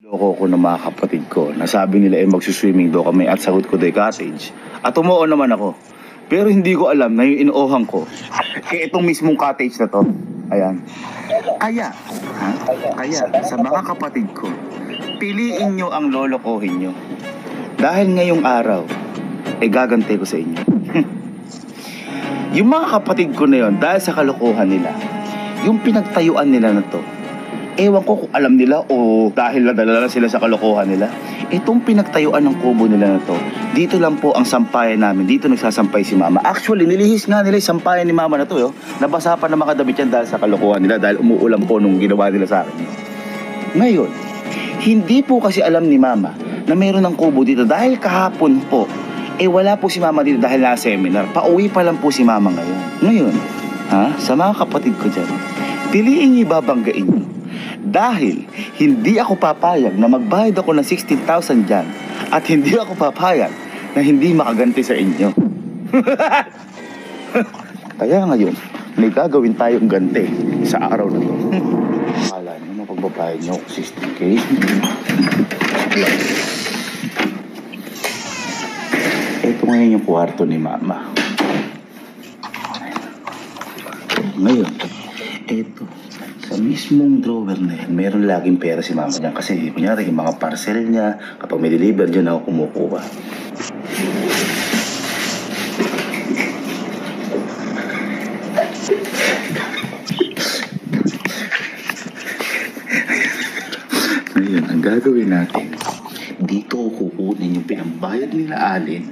Loko ko ng mga kapatid ko. Nasabi nila magsuswimming daw kami at sagot ko day cottage. At umuo naman ako. Pero hindi ko alam na yung inuohan ko itong mismong cottage na to. Ayan. Kaya sa mga kapatid ko, piliin nyo ang lolokohin nyo. Dahil ngayong araw, gagante ko sa inyo. Yung mga kapatid ko na yon, dahil sa kalokohan nila, yung pinagtayuan nila na to, ewan ko kung alam nila o dahil nadala sila sa kalokohan nila. Itong pinagtayuan ng kubo nila na to, dito lang po ang sampayan namin. Dito nagsasampay si Mama. Actually, nilihis nga nila yung sampayan ni Mama na to. Nabasa pa na makadamit yan dahil sa kalokohan nila. Dahil umuulan po nung ginawa nila sa akin. Ngayon, hindi po kasi alam ni Mama na mayroon ng kubo dito. Dahil kahapon po, wala po si Mama dito dahil na-seminar. Pauwi pa lang po si Mama ngayon. Ngayon, sa mga kapatid ko dyan, piliin niyo babanggain niyo. Dahil hindi ako papayag na magbayad ako ng 16,000 dyan at hindi ako papayag na hindi makaganti sa inyo. Kaya ngayon, may gagawin tayong ganti sa araw na to. Akala nyo mapagbabayad nyo 16K? Ito ngayon yung kwarto ni Mama. Ngayon, ito. Sa mismong drawer na yan, meron laging pera si Mama niyan. Kasi, kunyari, yung mga parcel niya, kapag may deliver dyan ako kumukuha. Ngayon, ang gagawin natin, dito ko kukunin yung pinambayad nila Alin.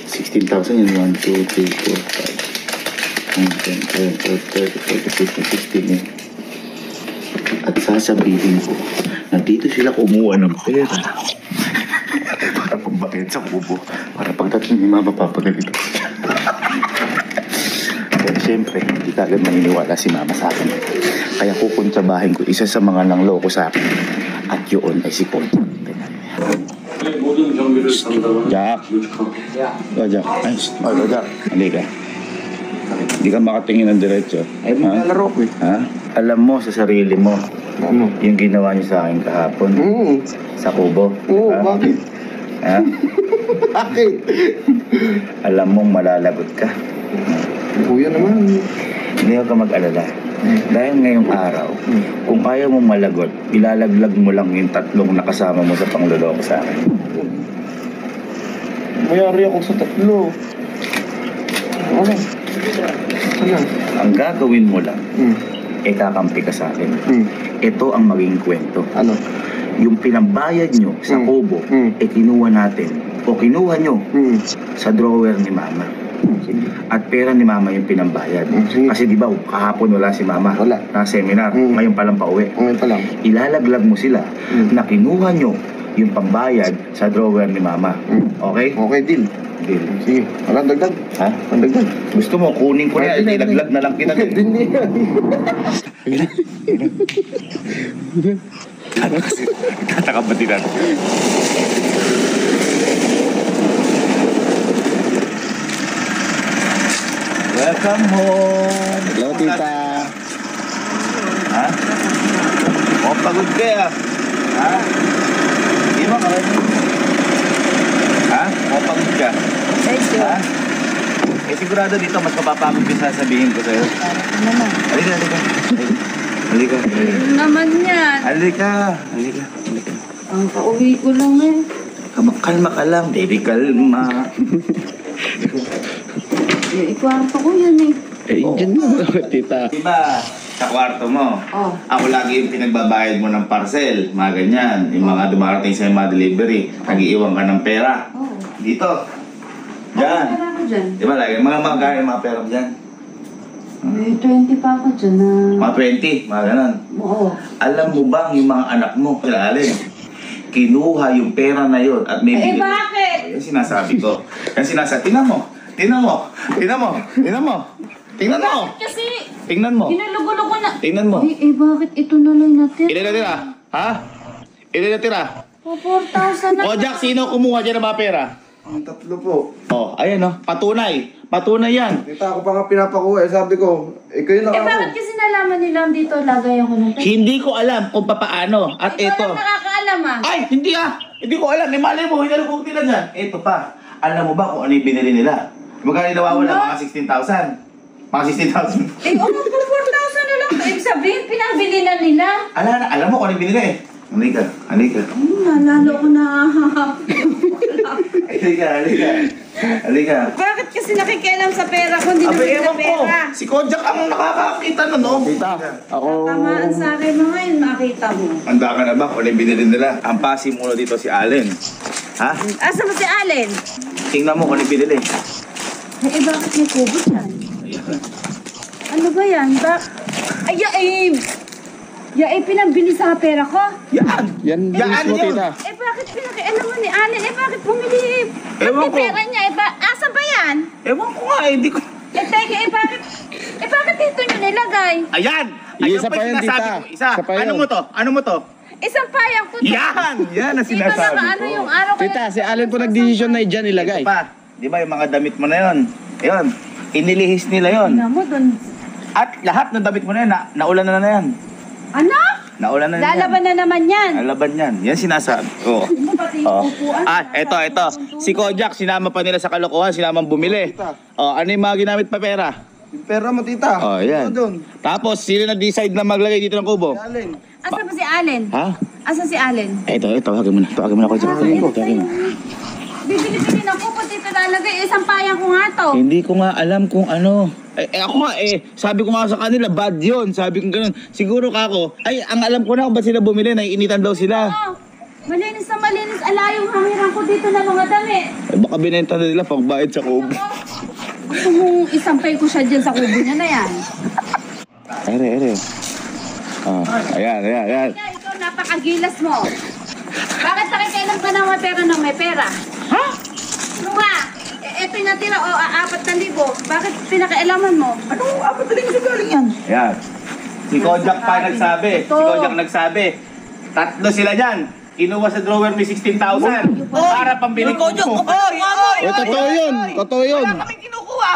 16,000 yun, 1, 2, 3, 4, 5. 10, 11, 12, 13, 14, 15, 16 At sasabihin ko na dito sila kumuha ng pera para pagbayad sa kubo, para pagdating ni Mama papagalito. Pero siyempre, hindi kagad maniniwala si Mama sa akin. Kaya kukuntsabahin ko isa sa mga nangloko sa akin. At yun ay si Colt. Jack. Jack. Ay, Jack. Halika. Hindi ka makatingin ng diretso. Ay, maglalaro ko eh. Ha? Alam mo sa sarili mo, Ano? yung ginawa niyo sa akin kahapon, sa kubo. Oo, Ha? bakit? Ha? Bakit? Alam mong malalagot ka. Kuya naman. Hindi ka mag-alala. Dahil ngayong araw, kung ayaw mong malagot, ilalaglag mo lang yung tatlong nakasama mo sa pangloloko sa akin. Mayari ako sa tatlo. Ano? Ano? Ang gagawin mo lang, kakampi ka sa akin. Ito ang maging kwento. Ano? Yung pinambayad nyo sa kubo, kinuha natin o kinuha nyo sa drawer ni Mama. Sige. At pera ni Mama yung pinambayad. Sige. Kasi di ba kahapon wala si Mama? Wala. Na seminar. Ngayon palang pauwi. Ngayon pa lang. Ilalaglag mo sila na kinuha nyo yung pambayad sa drawer ni Mama. Okay? Okay, deal. Deal. Sige. Walang dagdag. Ha? Walang dagdag. Gusto mo kunin ko na, ilaglag na lang kita. Hindi. Tataka ba din natin? Welcome home! Hello, tita. Ha? O, pagod ka ya. Ha? Hindi mo karanin. Ha? O, pagod ka. Ha? Sigurado dito mas mapapagod yung sasabihin ko sa'yo. Naman. Halika, halika. Halika. Naman yan. Halika. Halika. Halika. Ang pauwi ko lang eh. Kalma ka lang. Baby, kalma. Ikwarto ko yan eh. Dyan na, tita. Diba, sa kwarto mo, ako lagi yung pinagbabayad mo ng parcel, mga ganyan. Yung mga dumarating sa mga delivery, nag-iiwan ka ng pera. Dito. Diyan. Pera ko dyan. Diba, lagi mga mga pera mo dyan. May 20 pa ako dyan na... Mga 20, mga ganon. Oo. Alam mo bang yung mga anak mo, Alin, kinuha yung pera na yun at may Eh bakit? Yan sinasabi ko. Yan sinasabi. Tingnan mo. Tingnan mo. Tingnan mo. Tingnan mo. Tingnan mo. Kasi Tingnan mo. inulugo-lugo na... Tingnan mo. Bakit ito na lang natin? Ilan na tira? Ha? Ilan na tira? 4,000 na. O Jack, sino kumuha dyan ng mga pera? Ang tatlo po. Oh, ayan oh. Patunay. Patunay yan. Tita, ako pa nga pinapakuha. Sabi ko, kayo na Eh bakit kasi nalaman nila dito lagay ako ng pera? Hindi ko alam kung papaano. At Ikaw ito. lang nakakaalam ah. Ay, hindi ah. Hindi ko alam. May malay mo, hinalukog nila dyan. Ito pa. Alam mo ba kung ano yung binili nila? Magkano yung nawawala? Ano? Mga 16,000. Mga 16,000. Eh, 4,000 na lang. Ibig sabihin, pinabili na nila. Alam mo kung ano yung binili eh. Halika. Nalalo ko na. Halika. Bakit kasi nakikialam sa pera ko? Hindi Abe, naman ewan na ko. pera. Si Kojak ang nakakakita nun, no? Tita, ako... Tamaan sa akin mga yun, makita mo. Handa ka na ba kung ano yung binili nila? Ang pasi muna dito si Allen. Ha? Asa mo si Allen? Tingnan mo kung ano yung binili. Eh, bakit may kubo dyan? Ayan. Ano ba yan? Pinabili sa pera ko? Yan! Yan Yan mismo, yun. tita. Eh, bakit pinakialam mo ni Allen? Eh, bakit bumili? Ba't Ewan may ko. pera niya? Eh, asa ba yan? Ewan ko nga eh, hindi ko... Eh, teka, bakit dito nyo nilagay? Ayan! Isa Ayun pa yan, sinasabi tita. ko. Isa. Isa pa yan. Ano mo to? Isang payang ko. Yan! Yan ang Dito sinasabi na ano ko. yung araw ko. Tita, si Allen po nag-decision na dyan ilagay. Ito pa. Di ba yung mga damit mo na yon? Ayun. Inilihis nila yon. Tingnan mo dun. At lahat ng damit mo na yan, naulan na yan. Ano? Naulan na yan. Lalaban na naman yan. Lalaban yan. Yan sinasabi ko. Ano pati Oh. yung upuan? Ito. Si Kojak, sinama pa nila sa kalokohan, sinamang bumili. Tita. Oh, ano yung mga ginamit pa pera? Yung pera mo, tita. Oh, yan. Ano doon? Tapos, sino nag-decide na maglagay dito ng kubo? Si Allen. Asa ba si Allen? Ha? Asa si Allen? Ito, tawagin mo na. Tawagin mo na, Kojak. Tawagin mo. Bibili-bili na ko, pati ito lalagay. Isang payang ko nga to. Hindi ko nga alam kung ano. Ako nga sabi ko nga sa kanila, bad yun. Sabi ko ganun. Siguro kako, ang alam ko na kung ba't sila bumili, naiinitan daw sila. Oo. Malinis na malinis. Ala yung hangiran ko dito na mga damit. Baka binenta na nila pang bayad sa kubo. Gusto mong isampay ko siya dyan sa kubo niya na yan. Ere. Ayan. Kaya ikaw napakagilas mo. Bakit nakikailan ka na may pera? Ha? Ano nga? Ito yung natira, 4,000. Bakit pinakailaman mo? Ano? Apat na rin kasi galing yan. Ayan. Si Kojak pa nagsabi. Ito. Si Kojak nagsabi. Tatlo sila dyan. Kinuha sa drawer may 16,000. Para pambili ko. Totoo yun. Totoo yun. Wala kami kinukuha.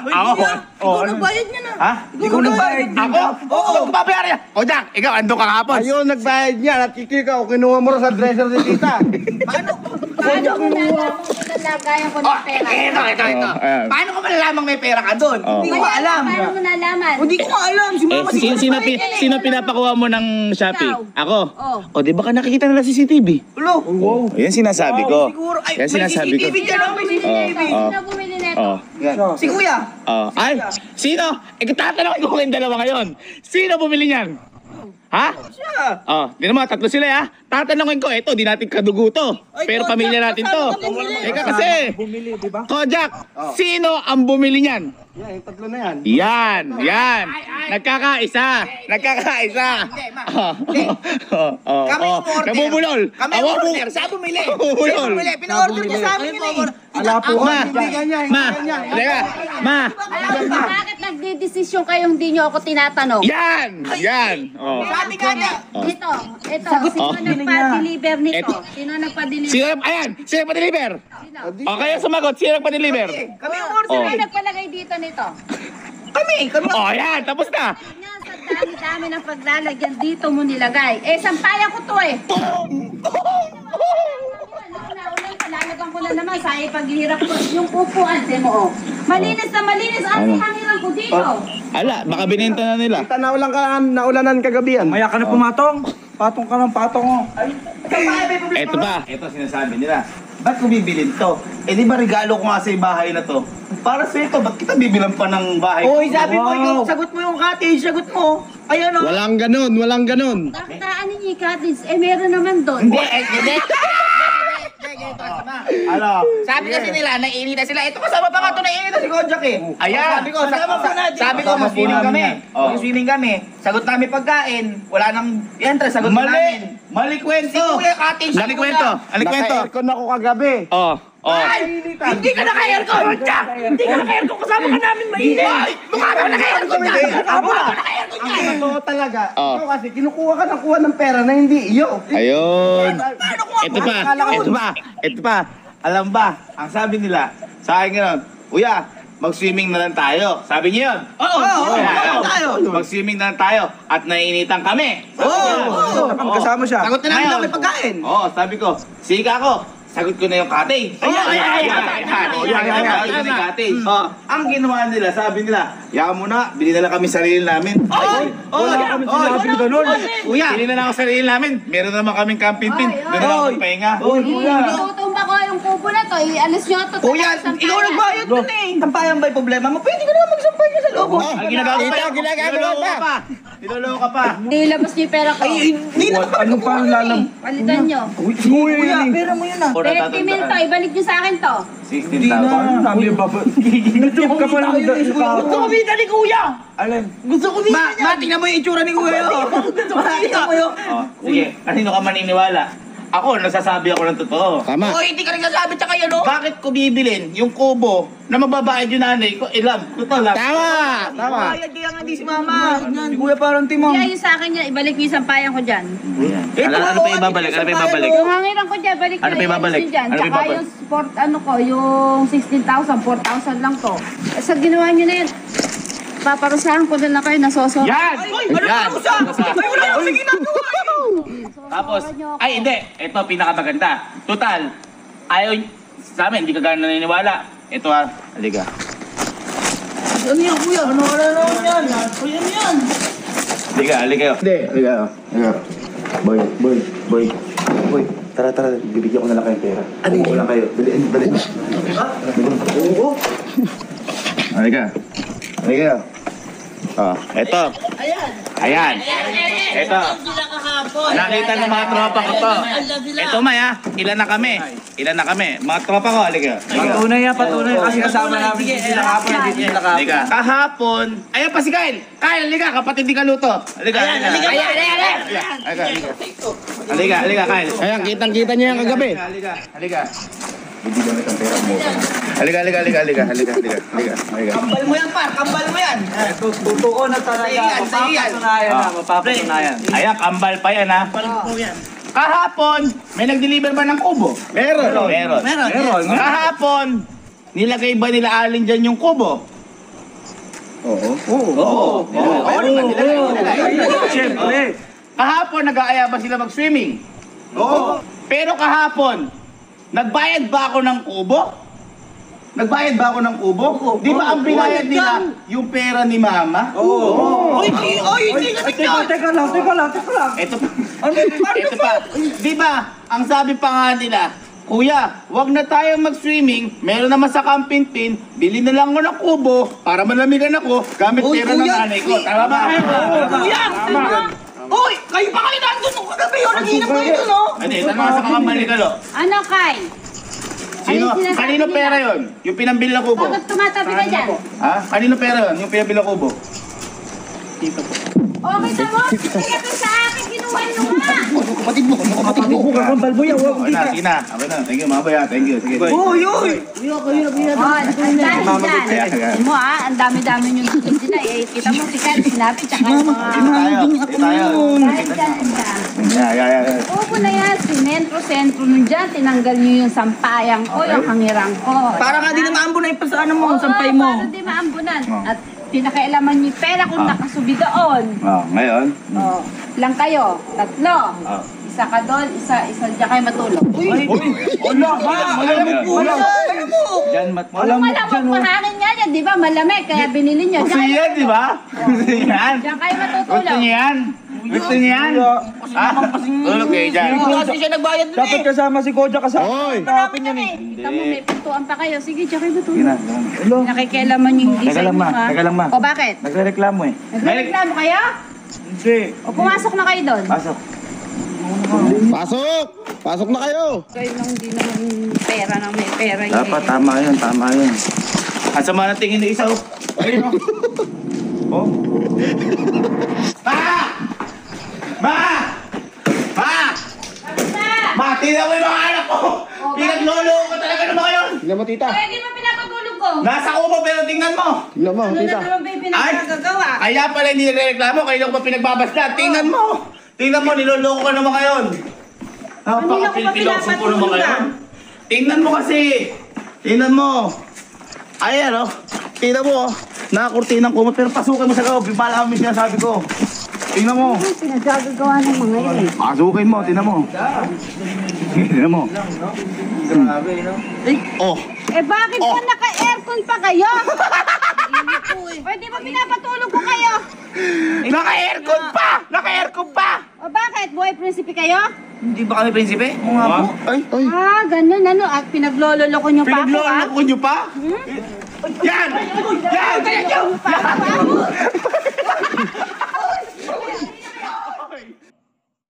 Ako. Ikaw nagbayad niya na. Ha? Ikaw nagbayad niya. Ako? Oo. Babayaran niya. Kojak, ikaw ando ka kapon. Ayun, nagbayad niya. At kikikaw, kinuha mo rin sa dresser ni tita. Paano mo nalaman kung nalagayan ko ng pera? Ito. Paano ko malalamang may pera ka doon? Oh. Hindi ko alam. Paano mo nalaman? Hindi ko alam. Si mama Sino pinapakuha mo ng Shopee? Ikaw. Ako? Oh. O, di ba ka nakikita nila CCTV? Ulo. Wow. Yan sinasabi ko. Siguro. Ay, Yan may sinasabi ko. CCTV dyan. May CCTV. Sino bumili nito? Oh. Si kuya. Oh. Ay, sino? Tatanungin ko kayong dalawa ngayon. Sino bumili niyan? Ha? Siya. Oh, di naman, tatlo sila ha. Tatanungin ko, eto, di natin kadugo to. Pero pamilya natin to. Teka kasi, Bumili, di ba? Kojak, sino ang bumili niyan? Yan, yung tatlo na yan. Yan. Nagkakaisa. Kami yung order. Nabubulol. Kami yung order. Siya bumili. Nabubulol. Siya bumili. Pina-order niya sa amin yun eh. Ala po, Ma, bibigyan niya. teka, ma, Alam mo, bakit nagdidesisyon kayong di nyo ako tinatanong? yan. Oh. Sabi ka niya. Ito. Sino nagpa-deliver nito? Ito. Sino nagpa-deliver? Sino nagpa-deliver? Sino? O, kayo sumagot, sino nagpa-deliver? Kami yung order. Sino nagpalagay dito nito? Kami. Oh, yan, tapos na. Yan, sa dami-dami ng paglalagyan dito mo nilagay. Sampayan ko to eh. Ulan, palalagang ko na naman sa paghihirap ko. Yung upuan, mo. Malinis na malinis. Ang hangiran ko dito. Ala, baka binenta na nila. Tita, naulanan kagabi yan. Maya ka na pumatong. Patong ka ng patong mo. Eto pa. Ito sinasabi nila. Ba't ko bibilin to? Di ba regalo ko nga sa bahay na to? Para sa ito, ba't kita bibilang pa ng bahay ko? Uy, sabi mo, yung sagot mo yung cottage, sagot mo. Ayan o. Walang ganon. Bakit aanin niyo yung cottage? Meron naman doon. Hindi. Ano? Sabi kasi nila, naiinita sila. Ito kasama pa nga ito, naiinita si Kojak eh. Ayan. Sabi ko, mag-swimming kami. Oh. Mag-swimming kami. Sagot namin pagkain. Wala nang entrance, sagot namin. Mali kwento. Si Kuya Cottage. Mali kwento. Naka-aircon ako kagabi. Ay! Hindi ka naka-aircon! Jack! Hindi ka naka-aircon! Kasama ka namin mainit! Mukha ka naka-aircon dyan! Mukha ka naka-aircon dyan! Ang totoo talaga. Oh. Ikaw kasi kinukuha ka ng kuha ng pera na hindi iyo. Ayun. Paano ko Ito pa. Alam ba? Ang sabi nila, sa akin gano'n, Kuya, mag-swimming na lang tayo. Sabi niyo yun? Oo, tayo. Mag-swimming na lang tayo. At naiinitan kami. Kasama siya. Sagot na namin Ngayon. daw may pagkain. Oo, sabi ko, sige ako. Sagot ko na yung cottage. Ang ginawa nila, sabi nila, yaman mo na, bili na lang kami sarili namin. Wala kami sinabi na ganun. Kuya, bili na lang ako sarili namin. Meron naman kaming camping pin. Doon na lang akong pahinga. Itutumba ko yung kubo na to. Ialis nyo ito. Kuya, ikaw nagbayad dun eh. Sampayan ba yung problema mo? Pwede ka naman magsampay niya sa loob. Ang ginagawa pa. Niloloko ka pa. Nilabas niyo yung pera ko. Hindi na Ano pa ang lalam? Palitan nyo. Kuya, pera mo yun ah. 30 mil to. Ibalik nyo sa akin to. 16,000. Sabi yung baba. Nag-trip ka pa lang. Gusto ko bida ni Kuya. Alin? Gusto ko bida niya. Tingnan mo yung itsura ni Kuya. Tingnan mo yun. Oh, sige, kanino ka maniniwala? Ako, nagsasabi ako ng totoo. Tama. Oh, hindi ka nagsasabi tsaka yan oh. Bakit ko bibilin yung kubo na mababayad yung nanay ko? Ilam, totoo lang. Tama. Bayad kaya nga di si Mama. Si Kuya parang timong. Kaya yung sa akin yan. Ibalik nyo yung sampayan ko dyan. Ano pa ibabalik? Ano pa ibabalik? Yung hangiran ko dyan. Balik Ano pa ibabalik? Dyan. Ano pa Tsaka ibabalik? yung sport, ano ko, yung 16,000, 4,000 lang to. Sa ginawa nyo na yan, paparusahan ko na lang kayo, nasosoro. Yan! Yan! Ay, wala akong sige na. Tapos, ay hindi, ito pinakamaganda. Total, ayaw sa amin, hindi ka gano'n naniniwala. Ito ha, halika. Ano yan Kuya? Ano yan? Kuya yan. Halika, halika. Hindi, halika. Halika. Boy. Tara, bibigyan ko na lang kayong pera. Ano yun? Lang kayo. Dali. Oo. Halika. Oh, eto. Ayan. Eto. Nakita ng mga tropa ko to. Eto Maya, ilan na kami? Mga tropa ko, halika. Patunay kasi kasama namin sila kahapon. Hindi sila kahapon. Halika. Kahapon. Ayan pa si Kyle. Kyle, halika. Kapatid ni Kaluto. Halika. Halika, Kyle. Ayan, kitang-kita niya yung kagabi. Halika. Bibigyan mo itong pera mo. Halika. Kambal mo yan par, kambal mo yan. Totoo na talaga. Mapapatunayan. Ayan, kambal pa yan ha. Kahapon, may nag-deliver ba ng kubo? Meron. Kahapon, nilagay ba nila alin dyan yung kubo? Oo. Siyempre. Kahapon, nag-aaya ba sila mag-swimming? Oo. Pero kahapon, nagbayad ba ako ng kubo? Di ba ang binayad nila yung pera ni Mama? Hindi ka tignan. Teka lang. Ito pa. Di ba, ang sabi pa nga nila, Kuya, wag na tayong mag-swimming, meron naman sa camping pin, bili na lang ko ng kubo para malamigan ako gamit pera ng nanay ko. Tama ba? Kuya! Uy! Kayo pa kayo nandun nung kagabi yun! Nag-iinap kayo dun oh! Ano, tanong sa kakambal ni Kalo. Ano, Kyle? Kanino pera yon? Yung pinambili na kubo? Bakit tumatabi ka dyan? Ha? Kanino pera yon? Yung pinambili na kubo? Okay na mo? Sige ka sa akin, kinuha nyo nga! Kapatid mo! Kambal mo yan. Okay na. Thank you, mga boy. Thank you. Sige. Uy! Ang dami dyan. Tingnan mo ang dami-dami nyo dito sila. Kita mo si Kyle, sinabi, tsaka yung mga... Tayo. Yeah. Upo na yan, sinentro-sentro nun dyan. Tinanggal nyo yung sampayang ko, yung hangirang ko. Para nga di na maambo na yung pasaan mo, sampay mo. Para di maambunan. At pinakailaman nyo yung pera kung nakasubi doon. Ngayon. Lang kayo, tatlo. Isa ka doon, isa dyan kayo matulog. Malamig po. Diyan Malamig mahangin nga yan, di ba? Malamig, kaya binili nyo. Gusto niya yan, di ba? Gusto niya yan. Diyan kayo Gusto matutulog. niya yan. Tulog kayo dyan. Kasi siya nagbayad dun Dapat eh. kasama si Koja kasama. Marami yan eh. Kita mo, may pintuan pa kayo. Sige, dyan kayo matulog. Nakikialaman yung hindi sa inyo, ha? Teka lang, ma. O bakit? Nagrereklamo eh. Nagreklamo kayo? Hindi. O pumasok na kayo doon? Pasok na kayo. Kayo nang hindi naman pera na may pera yun. Dapat, tama yun. Ang sama ng tingin ni isa, oh. Ayun, oh. Ma, tingnan mo yung mga anak ko! Pinaglolo ko talaga ng mga yun! Tingnan mo, tita. Kaya di ba pinapatulog ko? Nasa kubo pero tingnan mo! Tingnan mo, Ano na tita. naman ba yung pinapagagawa? Kaya pala hindi nagreklamo, kayo lang pa pinagbabasdan. Tingnan mo! Niloloko ka naman ngayon! Napaka-piloso po naman ngayon. Tingnan mo kasi! Tingnan mo! Ayan, oh. Tingnan mo, oh. Nakakurtinang kumot, pero pasukin mo sa loob. Yung pala kami sinasabi ko. Tingnan mo. Pinagagagawa ng mga yun eh. Pasukin mo, tingnan mo. Tingnan mo. Grabe, no? Oh. Eh bakit Oh. ba naka-aircon pa kayo? Pwede ba pinapatulog ko kayo? Naka-aircon pa! Naka-aircon pa! O bakit? Buhay prinsipe kayo? Hindi ba kami prinsipe? Oo nga po. Ay, ay. Ah, ganun ano. At pinaglololoko nyo pa ako ah. Pinagloloko nyo pa? Yan! Yan! Pa ako ah.